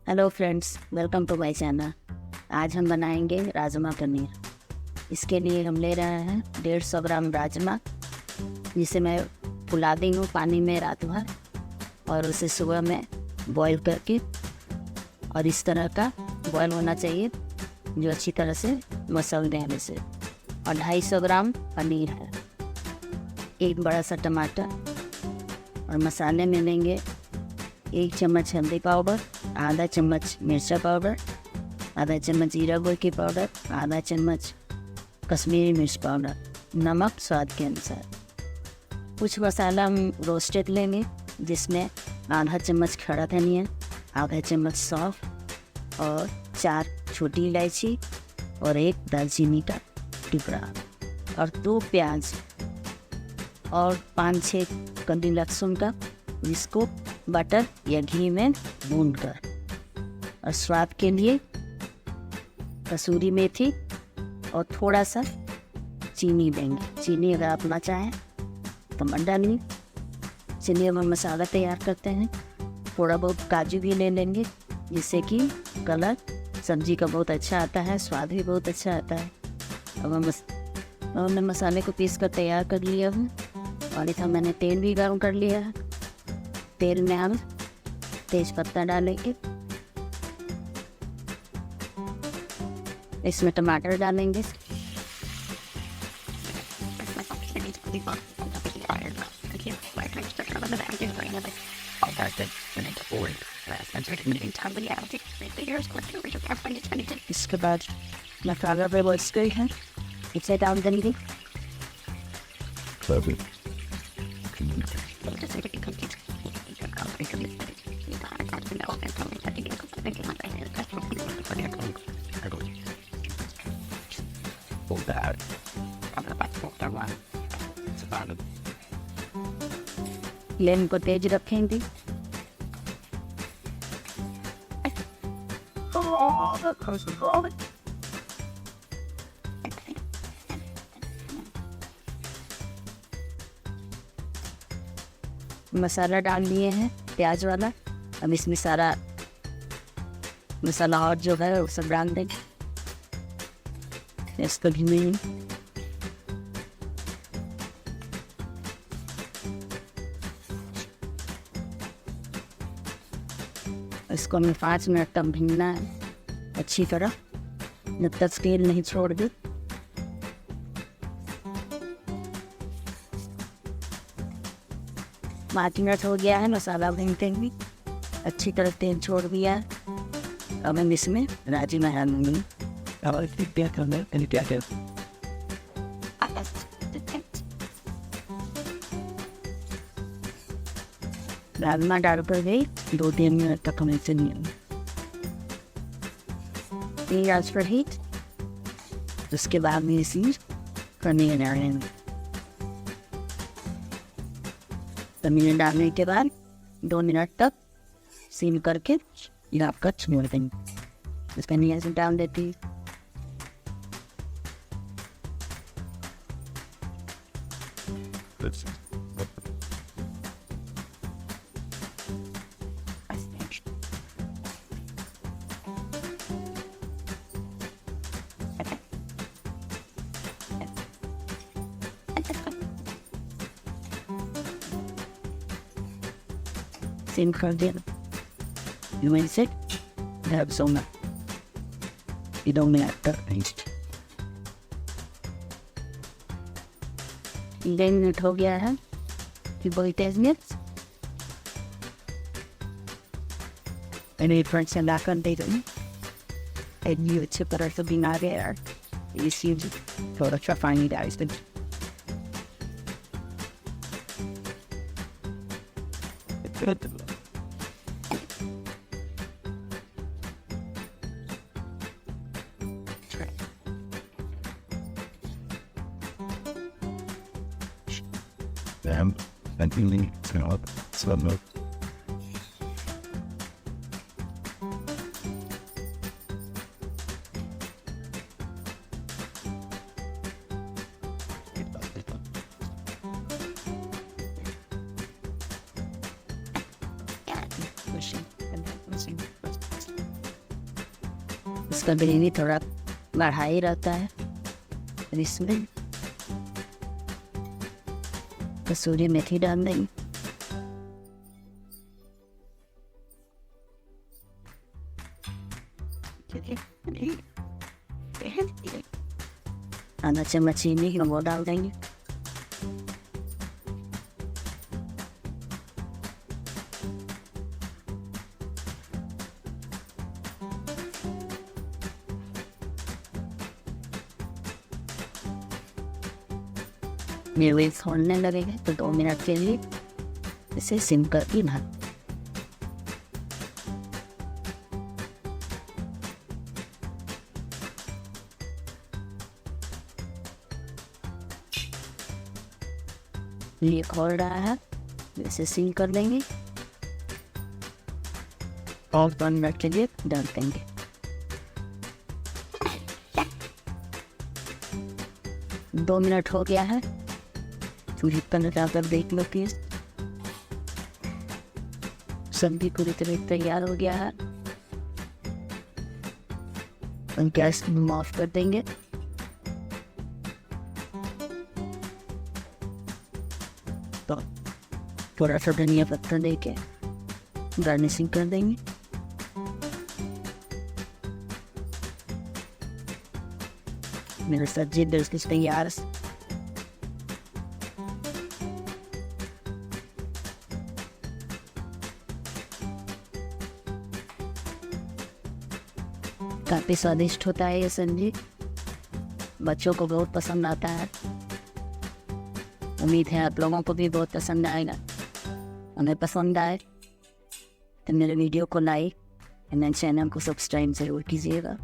Hello friends, welcome to my channel. आज हम बनाएंगे राजमा पनीर। इसके लिए हम ले रहे हैं 150 ग्राम राजमा, जिसे मैं फुला दी हूँ पानी में रात भर, और उसे सुबह में बॉईल करके, और इस तरह का बॉईल होना चाहिए जो अच्छी तरह से मसल देने से। और 250 ग्राम पनीर है, एक बड़ा सा टमाटर, और मसाले में लेंगे 1 चम्मच हल्दी पाउडर, आधा चम्मच मिर्चा पाउडर, आधा चम्मच जीरा गुड़ की पाउडर, आधा चम्मच कश्मीरी मिर्च पाउडर, नमक स्वाद के अनुसार। कुछ मसाला हम रोस्टेड लेंगे, जिसमें आधा चम्मच खड़ा धनिया, आधा चम्मच सौंफ, और 4 छोटी इलायची, और 1 दालचीनी का टुकड़ा, और 2 प्याज, और 5-6 कली लहसुन का, जिसको बटर या घी में भूनकर, और स्वाद के लिए कसूरी मेथी और थोड़ा सा चीनी देंगे। चीनी अगर आप ना चाहें तो मत डालिए। चलिए हम मसाला तैयार करते हैं। थोड़ा बहुत काजू भी ले लेंगे, जिससे कि कलर सब्जी का बहुत अच्छा आता है, स्वाद भी बहुत अच्छा आता है। अब हमने मसाले को पीस कर तैयार कर लिया हूँ, और इधर मैंने तेल भी गर्म कर लिया है। तेल में हम तेज पत्ता डालेंगे, इसमें टमाटर डालेंगे, इसके बाद मसाला पे बस गई है, इसे डाल देंगे। फ्लेम को तेज रखेंगे। मसाला डाल लिए हैं प्याज वाला। अब इसमें सारा मसाला और जो है वो सब डाल देंगे। इसको भी इसको हमें 5 मिनट तक भूनना है अच्छी तरह, जब तक तेल नहीं छोड़ दे। पाँच मिनट हो गया है, मसाला भूनते हुए अच्छी तरह तेल छोड़ दिया है। अब हम इसमें राजमा डालेंगे। राजमा डालकर गई 2-3 मिनट तक हमें इसे आज पर हीट। उसके बाद में इसमें पनीर डालेंगे। पनीर डालने के बाद 2 मिनट तक सीम करके ये आपका छोड़ देंगे। इस पनीर से डाल देती है। Same content. You want sick? Have so much. You don't have to taste. Then it हो गया है। You boil 10 minutes. And it turns to back on data. And you chip it to be not there. You see, so the chef I need ice. Good. Them and feeling some of pushing and then pushing. इसका gravy थोड़ा बढ़ा ही रहता है। और इसमें कसूरी मेथी डाल देंगे। आधा चम्मच चीनी वो डाल देंगे। मेरे छोड़ने लगेंगे तो 2 मिनट के लिए इसे सिम कर के ढक। ये खोल रहा है, इसे सिम कर देंगे और 1 मिनट के लिए डाल देंगे। दो मिनट हो गया है, चूल्हे पर लगाकर देख लो प्लीज। सब्जी पूरी तरह तैयार हो गया है। हम गैस ऑफ कर देंगे। तो थोड़ा सा धनिया पत्ता देके गार्निशिंग कर देंगे। मेरी सब्जी बिल्कुल तैयार। काफ़ी स्वादिष्ट होता है ये सब्जी, बच्चों को बहुत पसंद आता है। उम्मीद है आप लोगों को भी बहुत पसंद आएगा। हमें पसंद आए तो मेरे वीडियो को लाइक और मेरे चैनल को सब्सक्राइब ज़रूर कीजिएगा।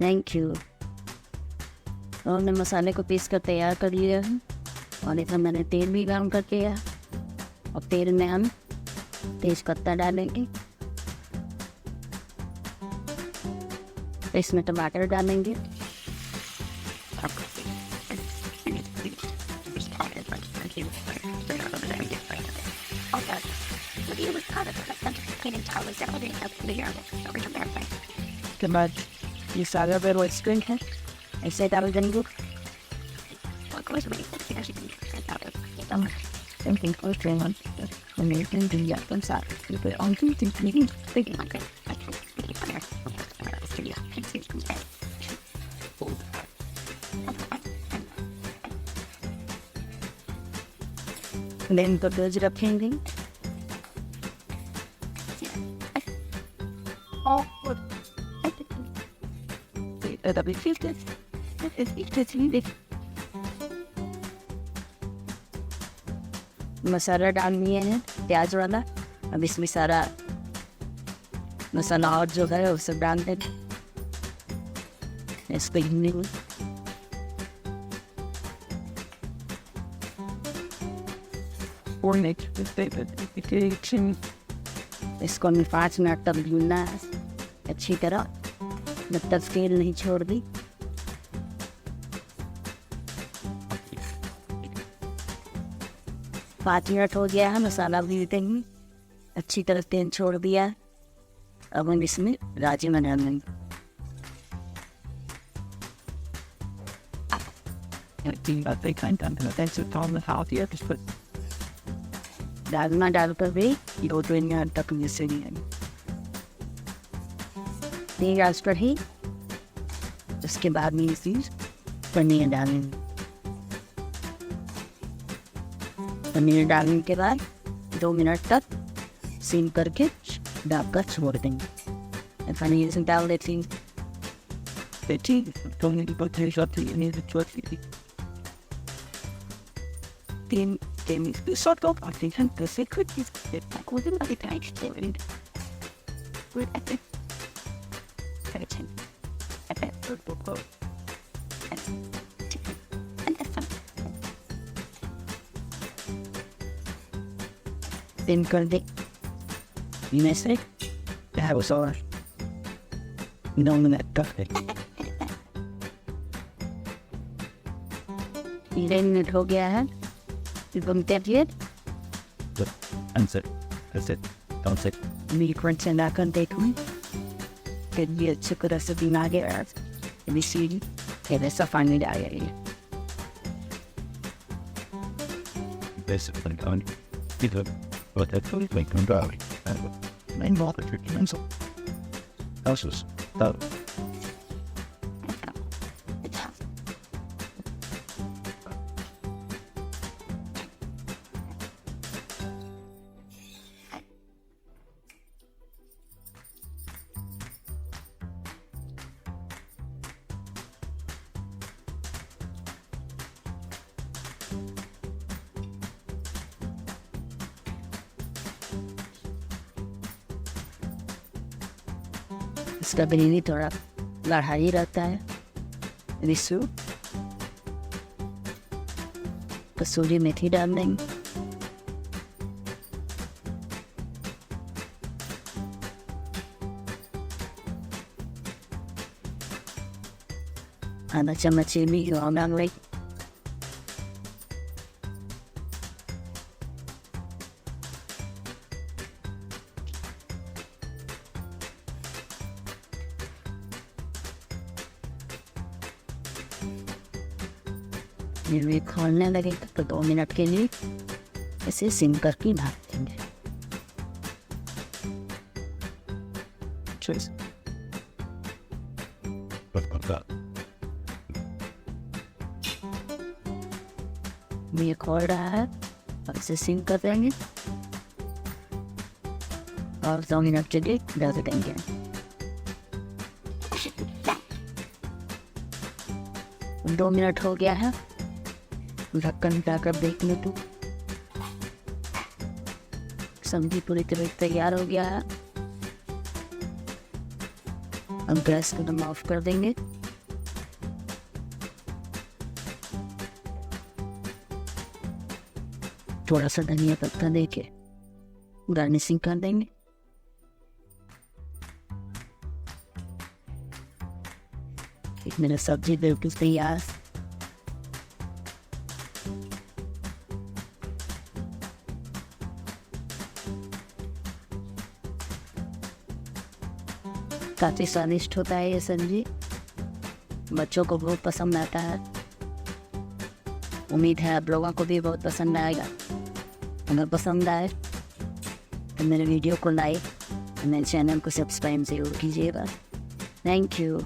Thank you. और मैं मसाले को पीस कर तैयार कर लिया है और इधर मैंने तेल भी गर्म कर दिया है। और तेल में हम तेज पत्ता डालेंगे, इसमें टमाटर डालेंगे, के बाद ये सारा स्प्रिंग है ऐसे डाल देंगे। लेन को तेज रखेंगे। मसाला डाल दिए हैं प्याज वाला। अब इसमें सारा मसाला और जो है वो सब डाल दें। इसको इसको हमें 5 मिनट तक भूनना है अच्छी तरह, जब तक तेल नहीं छोड़ दी। पाँच मिनट हो गया है, मसाला भूनते ही अच्छी तरह तेल छोड़ दिया। अब हम इसमें राजमा डालेंगे। राजमा डालकर भी 2-3 मिनट तक मिसेंगे। तेज आंच पर ही उसके बाद में इसी पनीर डालेंगे। पनीर डालने के बाद 2 मिनट तक सिम करके ढककर छोड़ देंगे। पनीर से डाल देते हैं। Then कर दे इनसे क्या वो सॉस इन्होंने तक है। 3 मिनट हो गया है। बनते हैं Answer. That's it. Don't say. मेरी फ्रेंड से ना कर देखूँ फिर भी अच्छी तरह से बना के इसी फिर ऐसा पानी डालेंगे। Basically, on either but that's what we can do. And main water treatment. Houses. That. इसका ग्रेवी थोड़ा गाढ़ा ही रहता है। रिसू कसूरी मेथी डाल देंगे। आधा चम्मच चीनी डाल देंगे। ये खोलने लगेगा तो 2 मिनट के लिए इसे सिम करके ढक देंगे। Cheers. What about that? ये खोल रहा है और इसे सिम कर देंगे और 2 मिनट के लिए ढक देंगे। दो मिनट हो गया है, ढक्कन उठाकर देख ले तो सब्जी पूरी तरह तैयार हो गया है। अब गैस को हम ऑफ कर देंगे। थोड़ा सा धनिया पत्ता देके गार्निशिंग कर देंगे। मेरा सब्जी बिल्कुल तैयार। काफ़ी स्वादिष्ट होता है ये सब्जी, बच्चों को बहुत पसंद आता है। उम्मीद है आप लोगों को भी बहुत पसंद आएगा। अगर पसंद आए तो मेरे वीडियो को लाइक और मेरे चैनल को सब्सक्राइब जरूर कीजिएगा। Thank you.